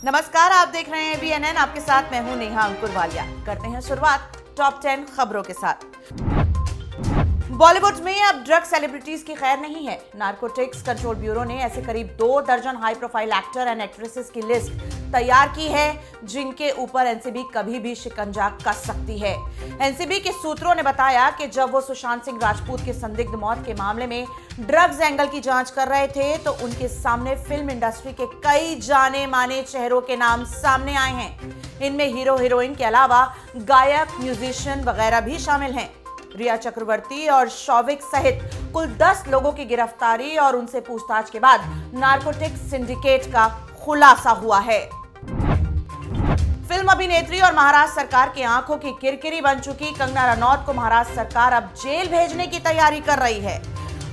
नमस्कार, आप देख रहे हैं ABNN। आपके साथ मैं हूं नेहा अंकुर वालिया। करते हैं शुरुआत टॉप 10 खबरों के साथ। बॉलीवुड में अब ड्रग सेलिब्रिटीज की खैर नहीं है। नारकोटिक्स कंट्रोल ब्यूरो ने ऐसे करीब 2 दर्जन high profile actor and actresses की लिस्ट तैयार की है जिनके ऊपर एनसीबी कभी भी शिकंजा कस सकती है। एनसीबी के सूत्रों ने बताया कि जब वो सुशांत सिंह राजपूत की संदिग्ध मौत के मामले में ड्रग्स एंगल की जांच कर रहे थे तो उनके सामने फिल्म इंडस्ट्री के कई जाने माने चेहरों के नाम सामने आए हैं। इनमें हीरो हीरोइन के अलावा गायक, म्यूजिशियन वगैरह भी शामिल हैं। रिया चक्रवर्ती और शौविक सहित कुल 10 लोगों की गिरफ्तारी और उनसे पूछताछ के बाद नारकोटिक्स सिंडिकेट का खुलासा हुआ है। फिल्म अभिनेत्री और महाराष्ट्र सरकार की आंखों की किरकिरी बन चुकी कंगना रनौत को महाराष्ट्र सरकार अब जेल भेजने की तैयारी कर रही है।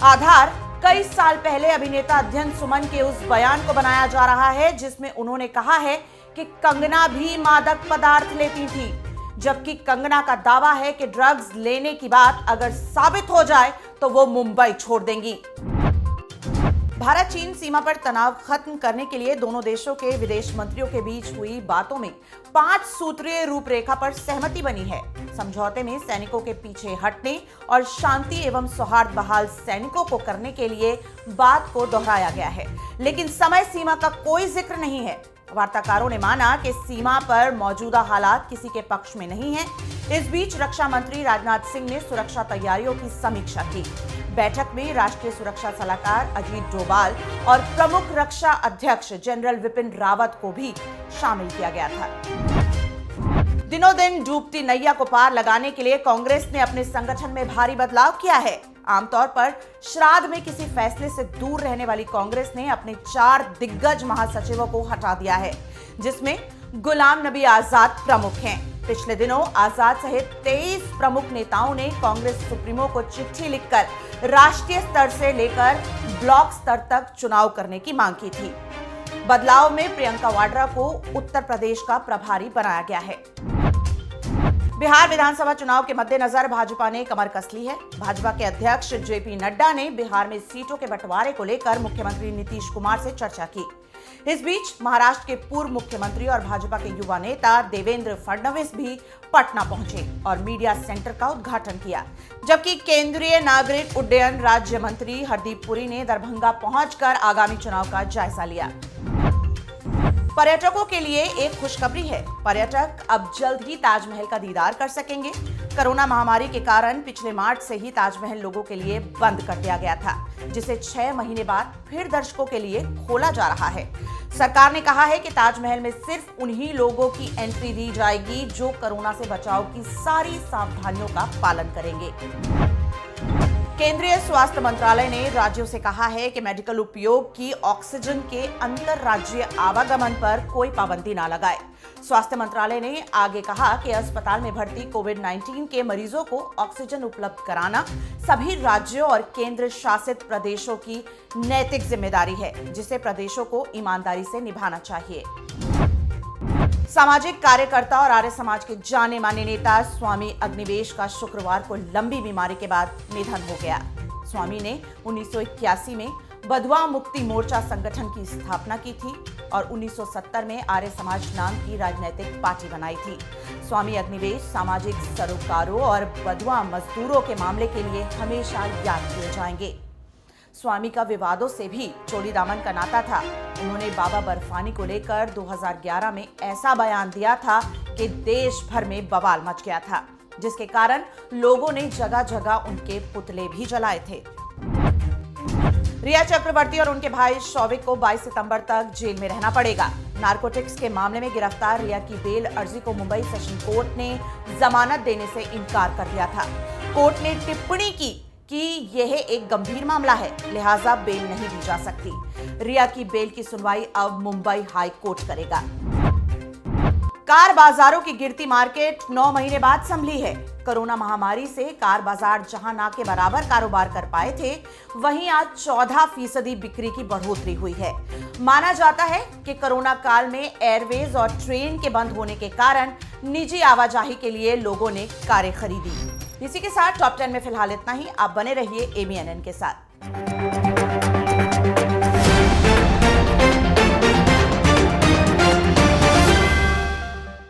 आधार कई साल पहले अभिनेता अध्ययन सुमन के उस बयान को बनाया जा रहा है जिसमें उन्होंने कहा है कि कंगना भी मादक पदार्थ लेती थी, जबकि कंगना का दावा है कि ड्रग्स लेने की बात अगर साबित हो जाए तो वो मुंबई छोड़ देंगी। भारत चीन सीमा पर तनाव खत्म करने के लिए दोनों देशों के विदेश मंत्रियों के बीच हुई बातों में 5 सूत्रीय रूपरेखा पर सहमति बनी है। समझौते में सैनिकों के पीछे हटने और शांति एवं सौहार्द बहाल सैनिकों को करने के लिए बात को दोहराया गया है, लेकिन समय सीमा का कोई जिक्र नहीं है। वार्ताकारों ने माना कि सीमा पर मौजूदा हालात किसी के पक्ष में नहीं है। इस बीच रक्षा मंत्री राजनाथ सिंह ने सुरक्षा तैयारियों की समीक्षा की। बैठक में राष्ट्रीय सुरक्षा सलाहकार अजीत डोभाल और प्रमुख रक्षा अध्यक्ष जनरल विपिन रावत को भी शामिल किया गया था। दिनों दिन डूबती नैया को पार लगाने के लिए कांग्रेस ने अपने संगठन में भारी बदलाव किया है। आमतौर पर श्राद्ध में किसी फैसले से दूर रहने वाली कांग्रेस ने अपने 4 दिग्गज महासचिवों को हटा दिया है, जिसमें गुलाम नबी आजाद प्रमुख हैं। पिछले दिनों आजाद सहित 23 प्रमुख नेताओं ने कांग्रेस सुप्रीमो को चिट्ठी लिखकर राष्ट्रीय स्तर से लेकर ब्लॉक स्तर तक चुनाव करने की मांग की थी। बदलाव में प्रियंका वाड्रा को उत्तर प्रदेश का प्रभारी बनाया गया है। बिहार विधानसभा चुनाव के मद्देनजर भाजपा ने कमर कस ली है। भाजपा के अध्यक्ष जेपी नड्डा ने बिहार में सीटों के बंटवारे को लेकर मुख्यमंत्री नीतीश कुमार से चर्चा की। इस बीच महाराष्ट्र के पूर्व मुख्यमंत्री और भाजपा के युवा नेता देवेंद्र फडणवीस भी पटना पहुंचे और मीडिया सेंटर का उद्घाटन किया, जबकि केंद्रीय नागरिक उड्डयन राज्य मंत्री हरदीप पुरी ने दरभंगा पहुंचकर आगामी चुनाव का जायजा लिया। पर्यटकों के लिए एक खुशखबरी है। पर्यटक अब जल्द ही ताजमहल का दीदार कर सकेंगे। कोरोना महामारी के कारण पिछले मार्च से ही ताजमहल लोगों के लिए बंद कर दिया गया था, जिसे 6 महीने बाद फिर दर्शकों के लिए खोला जा रहा है। सरकार ने कहा है कि ताजमहल में सिर्फ उन्हीं लोगों की एंट्री दी जाएगी जो कोरोना से बचाव की सारी सावधानियों का पालन करेंगे। केंद्रीय स्वास्थ्य मंत्रालय ने राज्यों से कहा है कि मेडिकल उपयोग की ऑक्सीजन के अंतरराज्यीय आवागमन पर कोई पाबंदी न लगाए। स्वास्थ्य मंत्रालय ने आगे कहा कि अस्पताल में भर्ती कोविड-19 के मरीजों को ऑक्सीजन उपलब्ध कराना सभी राज्यों और केंद्र शासित प्रदेशों की नैतिक जिम्मेदारी है, जिसे प्रदेशों को ईमानदारी से निभाना चाहिए। सामाजिक कार्यकर्ता और आर्य समाज के जाने माने नेता स्वामी अग्निवेश का शुक्रवार को लंबी बीमारी के बाद निधन हो गया। स्वामी ने 1981 में बधवा मुक्ति मोर्चा संगठन की स्थापना की थी और 1970 में आर्य समाज नाम की राजनीतिक पार्टी बनाई थी। स्वामी अग्निवेश सामाजिक सरोकारों और बधवा मजदूरों के मामले के लिए हमेशा याद किए जाएंगे। स्वामी का विवादों से भी चोली दामन का नाता था। उन्होंने बाबा बर्फानी को लेकर 2011 में ऐसा बयान दिया था कि देश भर में बवाल मच गया था, जिसके कारण लोगों ने जगह जगह उनके पुतले भी जलाए थे। रिया चक्रवर्ती और उनके भाई शौविक को 22 सितंबर तक जेल में रहना पड़ेगा। नारकोटिक्स के मामले में गिरफ्तार रिया की बेल अर्जी को मुंबई सेशन कोर्ट ने जमानत देने से इनकार कर दिया था। कोर्ट ने टिप्पणी की कि यह एक गंभीर मामला है, लिहाजा बेल नहीं दी जा सकती। रिया की बेल की सुनवाई अब मुंबई हाई कोर्ट करेगा। कार बाजारों की गिरती मार्केट 9 महीने बाद संभली है। कोरोना महामारी से कार बाजार जहां ना के बराबर कारोबार कर पाए थे, वहीं आज 14% बिक्री की बढ़ोतरी हुई है। माना जाता है कि कोरोना काल में एयरवेज और ट्रेन के बंद होने के कारण निजी आवाजाही के लिए लोगों ने कारें खरीदी। इसी के साथ टॉप 10 में फिलहाल इतना ही। आप बने रहिए ABNN के साथ।